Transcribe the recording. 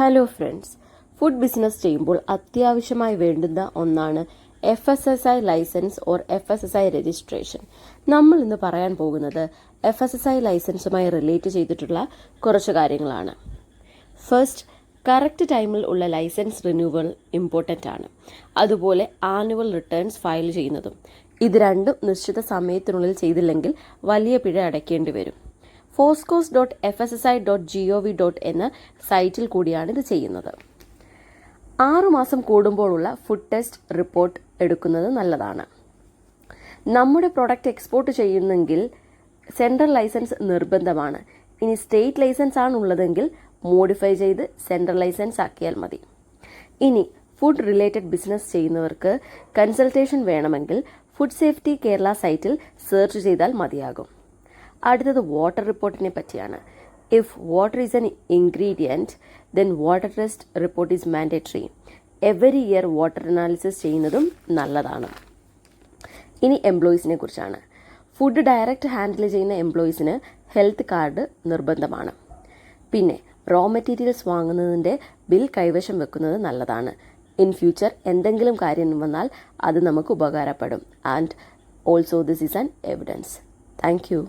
Hello friends, food business ചെയ്യുമ്പോൾ അത്യാവശ്യമായി വേണ്ടുന്ന ഒന്നാണ് FSSAI licence or FSSAI registration. നമ്മൾ ഇന്ന് പറയാൻ പോകുന്നത് FSSAI ലൈസൻസുമായി റിലേറ്റ് ചെയ്തിട്ടുള്ള കുറച്ച് കാര്യങ്ങളാണ്. ഫസ്റ്റ്, കറക്റ്റ് ടൈമിൽ ഉള്ള ലൈസൻസ് റിന്യൂവൽ ഇമ്പോർട്ടൻ്റ് ആണ്. അതുപോലെ ആനുവൽ റിട്ടേൺസ് ഫയൽ ചെയ്യുന്നതും. ഇത് രണ്ടും നിശ്ചിത സമയത്തിനുള്ളിൽ ചെയ്തില്ലെങ്കിൽ വലിയ പിഴ അടയ്ക്കേണ്ടി വരും. foscos.fssi.gov. എന്ന സൈറ്റിൽ കൂടിയാണ് ഇത് ചെയ്യുന്നത്. 6 മാസം കൂടുമ്പോഴുള്ള ഫുഡ് ടെസ്റ്റ് റിപ്പോർട്ട് എടുക്കുന്നത് നല്ലതാണ്. നമ്മുടെ പ്രൊഡക്റ്റ് എക്സ്പോർട്ട് ചെയ്യുന്നെങ്കിൽ സെൻട്രൽ ലൈസൻസ് നിർബന്ധമാണ്. ഇനി സ്റ്റേറ്റ് ലൈസൻസ് ആണുള്ളതെങ്കിൽ മോഡിഫൈ ചെയ്ത് സെൻട്രൽ ലൈസൻസ് ആക്കിയാൽ മതി. ഇനി ഫുഡ് റിലേറ്റഡ് ബിസിനസ് ചെയ്യുന്നവർക്ക് കൺസൾട്ടേഷൻ വേണമെങ്കിൽ ഫുഡ് സേഫ്റ്റി കേരള സൈറ്റിൽ സെർച്ച് ചെയ്താൽ മതിയാകും. അടുത്തത് വാട്ടർ റിപ്പോർട്ടിനെ പറ്റിയാണ്. If water is N ingredient then water test report is mandatory. Every year water analysis ചെയ്യുന്നതും നല്ലതാണ്. ഇനി എംപ്ലോയീസിനെ കുറിച്ചാണ്. ഫുഡ് ഡയറക്റ്റ് ഹാൻഡിൽ ചെയ്യുന്ന എംപ്ലോയീസിന് ഹെൽത്ത് കാർഡ് നിർബന്ധമാണ്. പിന്നെ റോ മെറ്റീരിയൽസ് വാങ്ങുന്നതിൻ്റെ ബിൽ കൈവശം വെക്കുന്നത് നല്ലതാണ്. ഇൻ ഫ്യൂച്ചർ എന്തെങ്കിലും കാര്യം വന്നാൽ അത് നമുക്ക് ഉപകാരപ്പെടും. And also this is an evidence. Thank you.